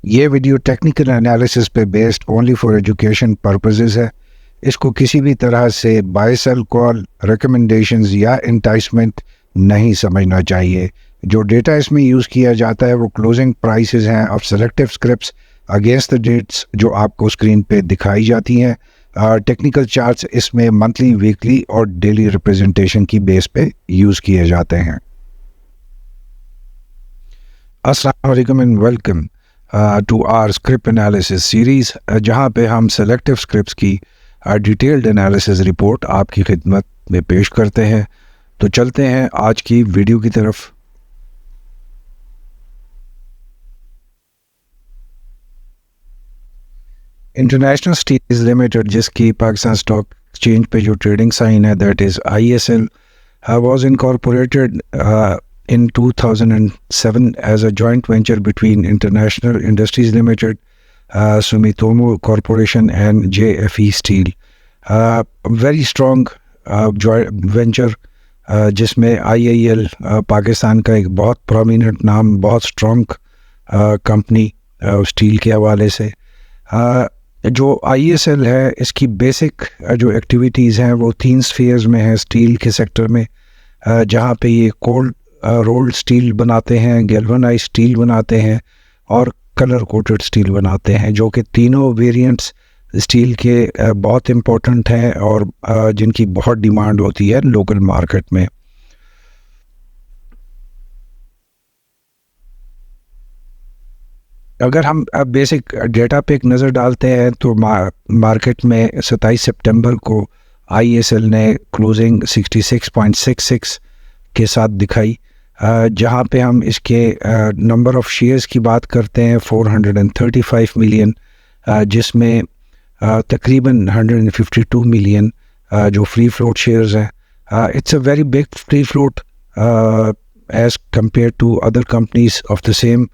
ये video technical analysis पे based only for education purposes है। इसको किसी भी तरह से बाय सेल कॉल, रिकमेंडेशंस या इंटाइसमेंट नहीं समझना चाहिए। जो डेटा इसमें यूज़ किया जाता है वो क्लोजिंग प्राइसेस हैं of selective scripts against the dates जो आपको स्क्रीन पे दिखाई जाती हैं। टेक्निकल चार्ट्स इसमें मंथली, वीकली और डेली रिप्रेजेंटेशन की बेस पे यूज़ किए जाते हैं। अस्सलाम वालेकुम and welcome to our script analysis series, जहाँ पे हम सेलेक्टिव स्क्रिप्ट्स की डिटेल्ड एनालिसिस रिपोर्ट आपकी खिदमत में पेश करते हैं। तो चलते हैं आज की वीडियो की तरफ। इंटरनेशनल स्टील्स लिमिटेड, जिसकी पाकिस्तान स्टॉक एक्सचेंज पे जो ट्रेडिंग साइन है that is ISL, was incorporated in 2007 as a joint venture between International Industries Limited, Sumitomo Corporation and JFE Steel. Very strong joint venture जिसमें IIL Pakistan का एक बहुत prominent नाम, बहुत स्ट्रॉन्ग कंपनी स्टील के हवाले से। जो ISL है इसकी बेसिक जो एक्टिविटीज़ हैं वो 3 स्फीयर्स में है स्टील के सेक्टर में, जहाँ पे ये कोल्ड रोल्ड स्टील बनाते हैं, गैल्वेनाइज स्टील बनाते हैं और कलर कोटेड स्टील बनाते हैं, जो कि तीनों वेरिएंट्स स्टील के बहुत इम्पोर्टेंट हैं और जिनकी बहुत डिमांड होती है लोकल मार्केट में। अगर हम अब बेसिक डेटा पे एक नज़र डालते हैं तो मार्केट में 27 सितंबर को ISL ने क्लोजिंग 66.66 के साथ दिखाई, जहां पे हम इसके नंबर ऑफ शेयर्स की बात करते हैं 435 मिलियन, जिसमें तकरीबन 152 मिलियन जो फ्री फ्लोट शेयर्स हैं। It's a very big free float as compare to other companies of the same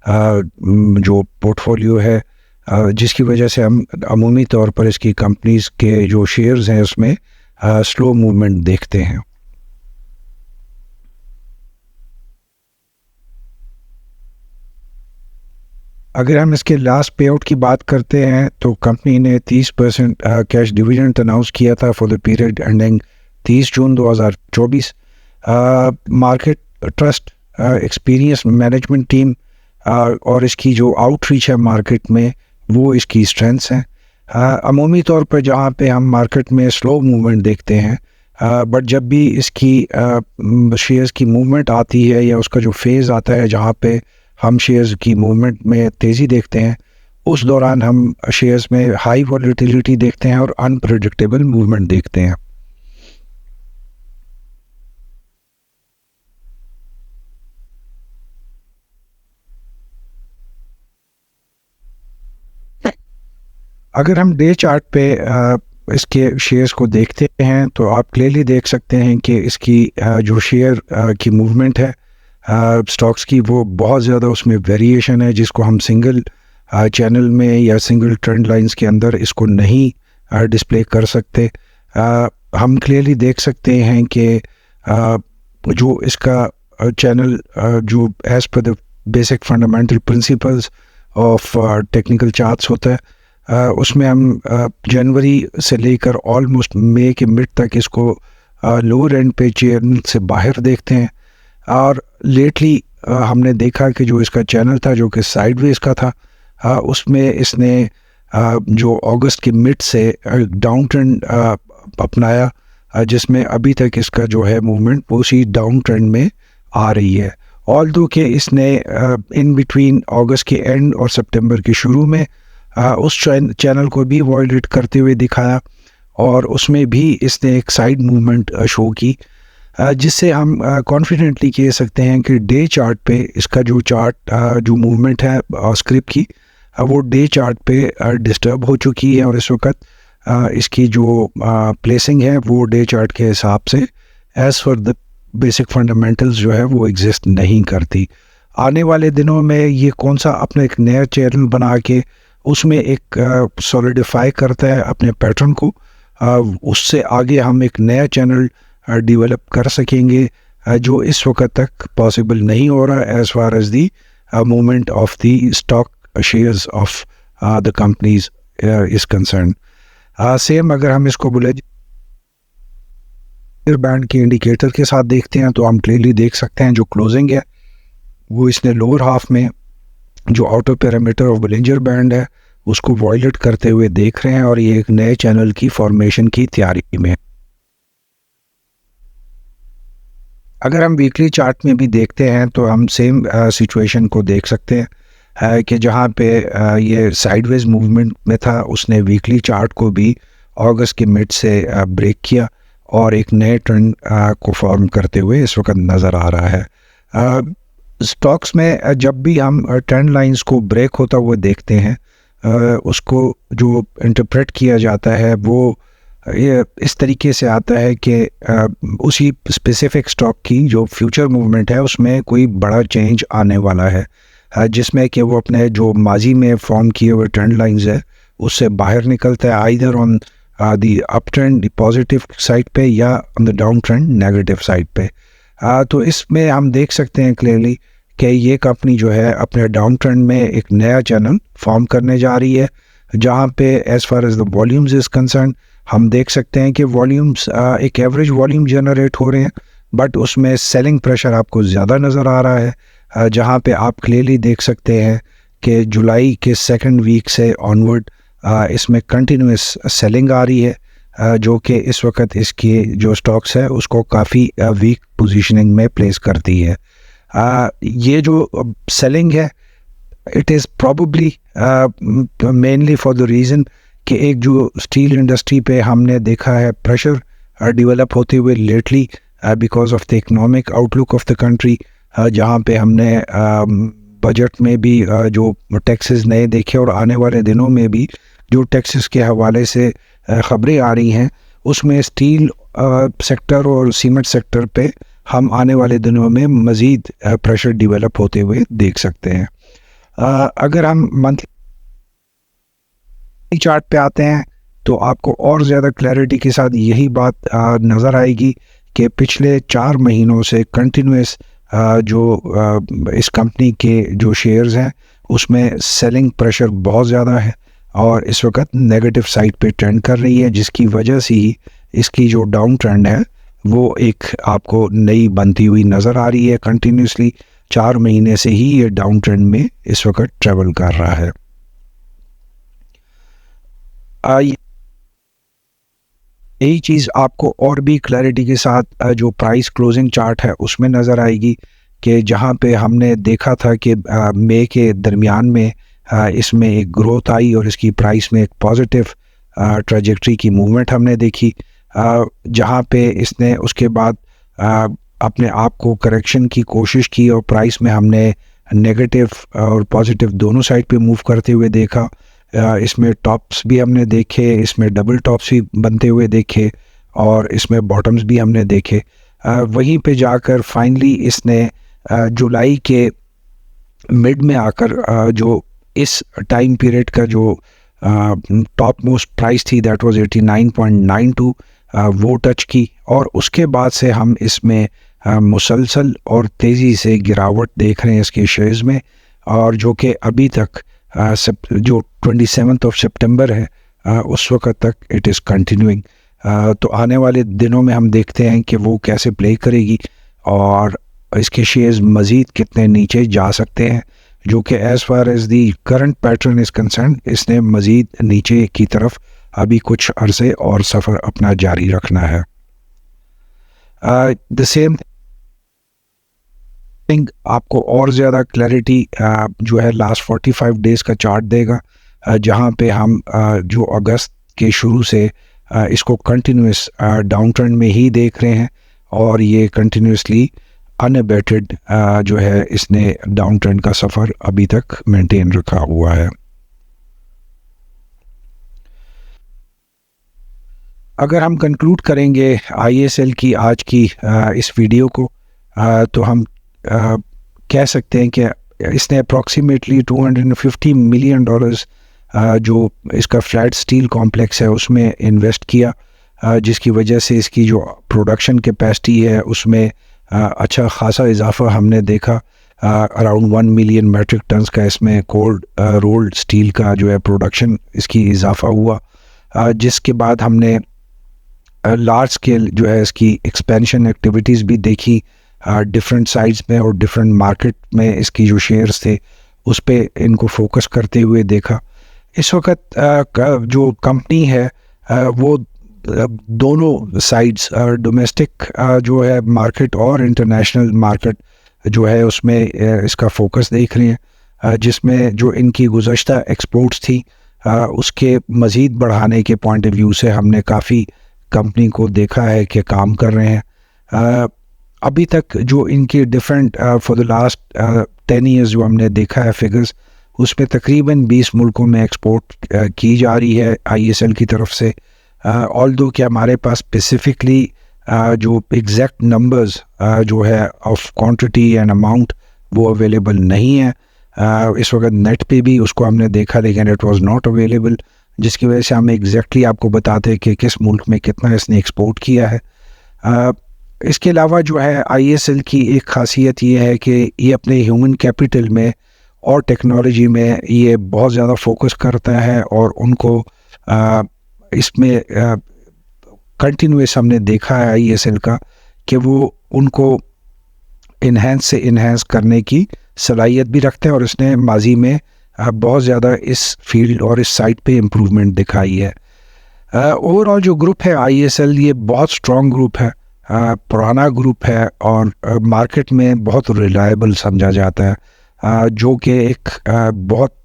जो पोर्टफोलियो है, जिसकी वजह से हम अमूमी तौर पर इसकी कंपनीज के जो शेयर्स हैं उसमें स्लो मूवमेंट देखते हैं। अगर हम इसके लास्ट पे आउट की बात करते हैं तो कंपनी ने 30% कैश डिविडेंड अनाउंस किया था for the period ending 30 June 2024। Market trust, experience management team और इसकी जो आउटरीच है मार्केट में वो इसकी स्ट्रेंथ्स हैं। अमूमी तौर पर जहाँ पे हम मार्केट में स्लो मूवमेंट देखते हैं, बट जब भी इसकी शेयर्स की मूवमेंट आती है या उसका जो फेज़ आता है जहाँ पे हम शेयर्स की मूवमेंट में तेज़ी देखते हैं, उस दौरान हम शेयर्स में हाई वॉलेटिलिटी देखते हैं और अनप्रेडिक्टेबल मूवमेंट देखते हैं। अगर हम डे चार्ट पे इसके शेयर्स को देखते हैं तो आप क्लियरली देख सकते हैं कि इसकी जो शेयर की मूवमेंट है स्टॉक्स की, वो बहुत ज़्यादा उसमें वेरिएशन है, जिसको हम सिंगल चैनल में या सिंगल ट्रेंड लाइंस के अंदर इसको नहीं डिस्प्ले कर सकते। हम क्लियरली देख सकते हैं कि जो इसका चैनल जो as per the basic fundamental principles of technical charts होता है, उसमें हम जनवरी से लेकर ऑलमोस्ट मई के मिड तक इसको लोअर एंड पे चैनल से बाहर देखते हैं। और लेटली हमने देखा कि जो इसका चैनल था जो कि साइडवेज का था, उसमें इसने जो अगस्त के मिड से डाउन ट्रेंड अपनाया, जिसमें अभी तक इसका जो है मूवमेंट वो उसी डाउन ट्रेंड में आ रही है। ऑल्दो कि इसने इन बिटवीन अगस्त के एंड और सितंबर के शुरू में उस चैनल को भी वॉयलेट करते हुए दिखाया और उसमें भी इसने एक साइड मूवमेंट शो की, जिससे हम कॉन्फिडेंटली कह सकते हैं कि डे चार्ट पे इसका जो चार्ट जो मूवमेंट है स्क्रिप्ट की, वो डे चार्ट पे डिस्टर्ब हो चुकी है और इस वक्त इसकी जो प्लेसिंग है वो डे चार्ट के हिसाब से as for the basic fundamentals जो है वो एग्जिस्ट नहीं करती। आने वाले दिनों में ये कौन सा अपना एक नया चैनल बना के उसमें एक सॉलिडिफाई करता है अपने पैटर्न को, उससे आगे हम एक नया चैनल डेवलप कर सकेंगे, जो इस वक्त तक पॉसिबल नहीं हो रहा as far as the movement of the stock shares of the companies is concern. Same अगर हम इसको बुलेंजर बैंड के इंडिकेटर के साथ देखते हैं तो हम क्लियरली देख सकते हैं जो क्लोजिंग है वो इसने लोअर हाफ में जो outer parameter of Bollinger band है उसको वायलेट करते हुए देख रहे हैं और ये एक नए चैनल की फॉर्मेशन की तैयारी में है। अगर हम वीकली चार्ट में भी देखते हैं तो हम सेम सिचुएशन को देख सकते हैं कि जहाँ पे ये साइडवेज मूवमेंट में था उसने वीकली चार्ट को भी अगस्त के मिड से ब्रेक किया और एक नए ट्रेंड को फॉर्म करते हुए इस वक्त नज़र आ रहा है। स्टॉक्स में जब भी हम ट्रेंड लाइंस को ब्रेक होता हुआ देखते हैं उसको जो इंटरप्रेट किया जाता है वो ये इस तरीके से आता है कि उसी स्पेसिफिक स्टॉक की जो फ्यूचर मूवमेंट है उसमें कोई बड़ा चेंज आने वाला है जिसमें कि वो अपने जो माजी में फॉर्म किए हुए ट्रेंड लाइंस है उससे बाहर निकलता है either on the up trend positive side पे या on the down trend negative side पे। तो इसमें हम देख सकते हैं क्लियरली कि ये कंपनी जो है अपने डाउन ट्रेंड में एक नया चैनल फॉर्म करने जा रही है जहाँ पे as far as the volumes is concern हम देख सकते हैं कि वॉल्यूम्स एक एवरेज वॉल्यूम जनरेट हो रहे हैं बट उसमें सेलिंग प्रेशर आपको ज़्यादा नज़र आ रहा है जहाँ पे आप क्लियरली देख सकते हैं कि जुलाई के सेकंड वीक से ऑनवर्ड इसमें कंटिन्यूस सेलिंग आ रही है जो कि इस वक्त इसकी जो स्टॉक्स है उसको काफ़ी वीक पोजीशनिंग में प्लेस करती है। ये जो सेलिंग है it is probably mainly for the reason कि एक जो स्टील इंडस्ट्री पे हमने देखा है प्रेशर डेवलप होते हुए lately because of the economic outlook of the country जहाँ पे हमने बजट में भी जो टैक्सेस नए देखे और आने वाले दिनों में भी जो टैक्सेस के हवाले से ख़बरें आ रही हैं उसमें स्टील सेक्टर और सीमेंट सेक्टर पे हम आने वाले दिनों में मज़ीद प्रेशर डेवलप होते हुए देख सकते हैं। अगर हम मंथली चार्ट पे आते हैं तो आपको और ज़्यादा क्लैरिटी के साथ यही बात नज़र आएगी कि पिछले 4 महीनों से कंटिन्यूस जो इस कंपनी के जो शेयर्स हैं उसमें सेलिंग प्रेशर बहुत ज़्यादा है और इस वक्त नेगेटिव साइड पे ट्रेंड कर रही है जिसकी वजह से ही इसकी जो डाउन ट्रेंड है वो एक आपको नई बनती हुई नज़र आ रही है। कंटिन्यूसली 4 महीने से ही ये डाउन ट्रेंड में इस वक्त ट्रेवल कर रहा है। यही चीज़ आपको और भी क्लैरिटी के साथ जो प्राइस क्लोजिंग चार्ट है उसमें नज़र आएगी कि जहाँ पे हमने देखा था कि मई के दरमियान में इसमें एक ग्रोथ आई और इसकी प्राइस में एक पॉजिटिव ट्रैजेक्टरी की मूवमेंट हमने देखी जहाँ पे इसने उसके बाद अपने आप को करेक्शन की कोशिश की और प्राइस में हमने नेगेटिव और पॉजिटिव दोनों साइड पे मूव करते हुए देखा। इसमें टॉप्स भी हमने देखे, इसमें डबल टॉप्स भी बनते हुए देखे और इसमें बॉटम्स भी हमने देखे। वहीं पे जाकर फाइनली इसने जुलाई के मिड में आकर जो इस टाइम पीरियड का जो टॉप मोस्ट प्राइस थी दैट वाज 89.92 वो टच की और उसके बाद से हम इसमें मुसलसल और तेज़ी से गिरावट देख रहे हैं इसके शेयर्स में और जो कि अभी तक जो 27 सितंबर है उस वक्त तक इट इज़ कंटिन्यूइंग। तो आने वाले दिनों में हम देखते हैं कि वो कैसे प्ले करेगी और इसके शेयर्स मज़ीद कितने नीचे जा सकते हैं जो कि as far as the current pattern is concern इसने मज़ीद नीचे की तरफ अभी कुछ अरसे और सफ़र अपना जारी रखना है। द सेम थिंग आपको और ज़्यादा क्लैरिटी जो है लास्ट 45 डेज़ का चार्ट देगा जहाँ पे हम जो अगस्त के शुरू से इसको कंटिन्यूस डाउन ट्रेंड में ही देख रहे हैं और ये कंटिन्यूसली अनअबेटेड जो है इसने डाउन ट्रेंड का सफ़र अभी तक मेंटेन रखा हुआ है। अगर हम कंक्लूड करेंगे ISL की आज की इस वीडियो को तो हम कह सकते हैं कि इसने अप्रॉक्सीमेटली $250 मिलियन जो इसका फ्लैट स्टील कॉम्प्लेक्स है उसमें इन्वेस्ट किया जिसकी वजह से इसकी जो प्रोडक्शन कैपेसिटी है उसमें अच्छा खासा इजाफा हमने देखा अराउंड 1 मिलियन मेट्रिक टन्स का इसमें कोल्ड रोल्ड स्टील का जो है प्रोडक्शन इसकी इजाफा हुआ, जिसके बाद हमने लार्ज स्केल जो है इसकी एक्सपेंशन एक्टिविटीज़ भी देखी डिफरेंट साइड्स में, और डिफरेंट मार्केट में इसकी जो शेयर्स थे उस पे इनको फोकस करते हुए देखा। इस वक्त जो कंपनी है वो दोनों साइड्स डोमेस्टिक जो है मार्केट और इंटरनेशनल मार्केट जो है उसमें इसका फोकस देख रहे हैं, जिसमें जो इनकी गुज़श्ता एक्सपोर्ट्स थी उसके मज़ीद बढ़ाने के पॉइंट ऑफ व्यू से हमने काफ़ी कंपनी को देखा है कि काम कर रहे हैं। अभी तक जो इनकी different for the last 10 years जो हमने देखा है फिगर्स, उसमें तकरीबन 20 मुल्कों में एक्सपोर्ट की जा रही है ISL की तरफ से। ऑल्दो कि हमारे पास स्पेसिफिकली जो एग्जैक्ट नंबर्स जो है ऑफ क्वांटिटी एंड अमाउंट वो अवेलेबल नहीं है। इस वक्त नेट पे भी उसको हमने देखा लेकिन इट वाज नॉट अवेलेबल, जिसकी वजह से हम एग्जैक्टली आपको बताते हैं कि किस मुल्क में कितना इसने एक्सपोर्ट किया है। इसके अलावा जो है ISL की एक खासियत ये है कि ये अपने ह्यूमन कैपिटल में और टेक्नोलॉजी में ये बहुत ज़्यादा फोकस करता है, और उनको इसमें कंटिन्यूस हमने देखा है ISL का कि वो उनको इन्हेंस से इन्हेंस करने की सलाहियत भी रखते हैं, और इसने माजी में बहुत ज़्यादा इस फील्ड और इस साइड पे इम्प्रूवमेंट दिखाई है। ओवरऑल जो ग्रुप है ISL ये बहुत स्ट्रॉन्ग ग्रुप है, पुराना ग्रुप है, और मार्केट में बहुत रिलायबल समझा जाता है, जो कि एक बहुत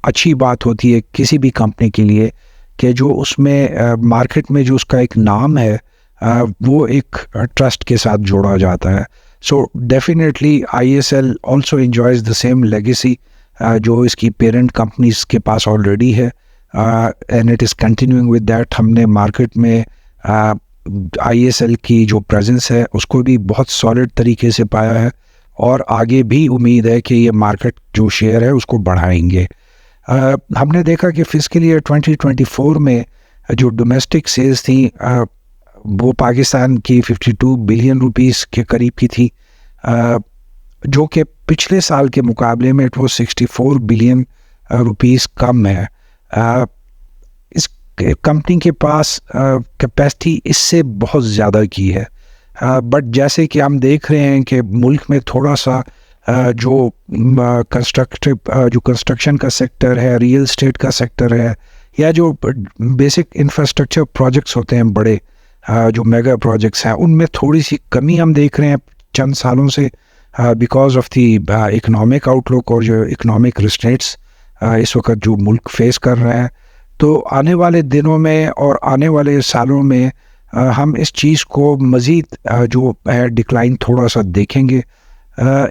अच्छी बात होती है किसी भी कंपनी के लिए कि जो उसमें मार्केट में जो उसका एक नाम है वो एक ट्रस्ट के साथ जोड़ा जाता है। So definitely ISL also enjoys the same legacy जो इसकी पेरेंट कंपनीज के पास ऑलरेडी है, and it is continuing with that. हमने मार्केट में ISL की जो प्रेजेंस है उसको भी बहुत सॉलिड तरीके से पाया है, और आगे भी उम्मीद है कि ये मार्केट जो शेयर है उसको बढ़ाएंगे। हमने देखा कि फिस्कल ईयर 2024 में जो डोमेस्टिक सेल्स थी वो पाकिस्तान की 52 बिलियन रुपीस के करीब की थी, जो कि पिछले साल के मुकाबले में वो 64 बिलियन रुपीस कम है। इस कंपनी के पास कैपेसिटी इससे बहुत ज़्यादा की है, बट जैसे कि हम देख रहे हैं कि मुल्क में थोड़ा सा जो कंस्ट्रक्शन का सेक्टर है, रियल एस्टेट का सेक्टर है, या जो बेसिक इंफ्रास्ट्रक्चर प्रोजेक्ट्स होते हैं बड़े जो मेगा प्रोजेक्ट्स हैं, उनमें थोड़ी सी कमी हम देख रहे हैं चंद सालों से, because of the economic outlook और जो इकोनॉमिक रिस्ट्रेंट्स इस वक्त जो मुल्क फेस कर रहे हैं। तो आने वाले दिनों में और आने वाले सालों में हम इस चीज़ को मज़ीद जो है डिक्लाइन थोड़ा सा देखेंगे।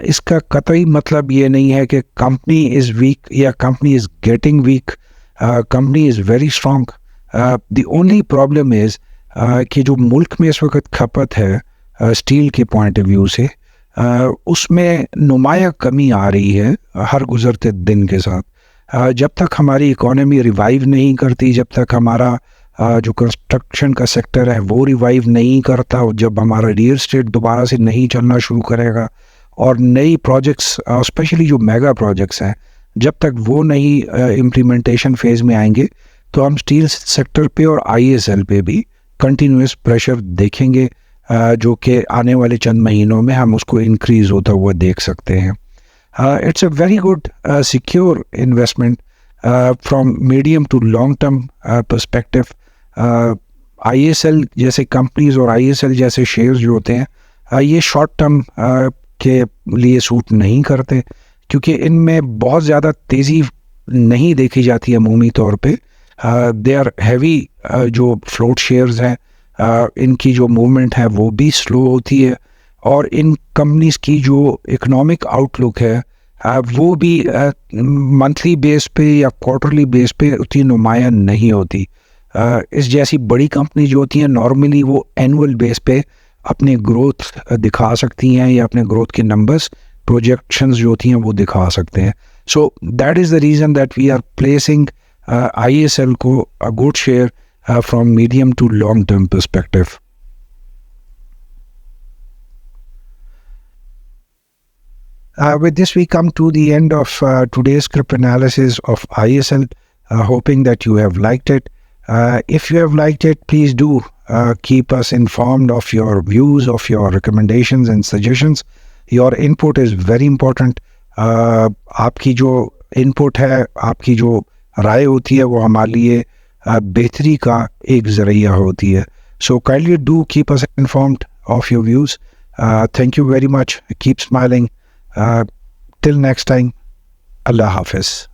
इसका कतई मतलब ये नहीं है कि कंपनी इज़ वीक या company is getting weak, company is very strong. The only problem is कि जो मुल्क में इस वक्त खपत है स्टील के पॉइंट ऑफ व्यू से, उसमें नुमाया कमी आ रही है हर गुज़रते दिन के साथ। जब तक हमारी इकोनॉमी रिवाइव नहीं करती, जब तक हमारा जो कंस्ट्रक्शन का सेक्टर है वो रिवाइव नहीं करता, जब हमारा रियल एस्टेट दोबारा से नहीं चलना शुरू करेगा, और नई प्रोजेक्ट्स स्पेशली जो मेगा प्रोजेक्ट्स हैं जब तक वो नहीं इम्प्लीमेंटेशन फेज़ में आएंगे, तो हम स्टील सेक्टर पे और ISL पे भी कंटिन्यूस प्रेशर देखेंगे, जो कि आने वाले चंद महीनों में हम उसको इंक्रीज़ होता हुआ देख सकते हैं। It's a very good secure investment from medium to long term perspective. ISL जैसे कंपनीज और ISL जैसे शेयर्स जो होते हैं ये शॉर्ट टर्म के लिए सूट नहीं करते, क्योंकि इनमें बहुत ज़्यादा तेज़ी नहीं देखी जाती है अमूमी तौर पे। दे आर हैवी, जो फ्लोट शेयर्स हैं इनकी जो मूवमेंट है वो भी स्लो होती है, और इन कंपनीज की जो इकोनॉमिक आउटलुक है वो भी मंथली बेस पे या क्वार्टरली बेस पे उतनी नुमाया नहीं होती। इस जैसी बड़ी कंपनी जो होती हैं नॉर्मली वो एनुअल बेस पे अपने ग्रोथ दिखा सकती हैं, या अपने ग्रोथ के नंबर्स प्रोजेक्शंस जो होती हैं वो दिखा सकते हैं। So that is the reason that we are placing ISL को a good share from medium to long term perspective. With this, we come to the end of today's script analysis of ISL, hoping that you have liked it. If you have liked it, please do keep us informed of your views, of your recommendations and suggestions. Your input is very important. आपकी जो input है, आपकी जो राय होती है, वो हमारे लिए बेहतरी का एक ज़रिया होती है. So kindly do keep us informed of your views. Thank you very much. Keep smiling. Till next time, Allah Hafiz.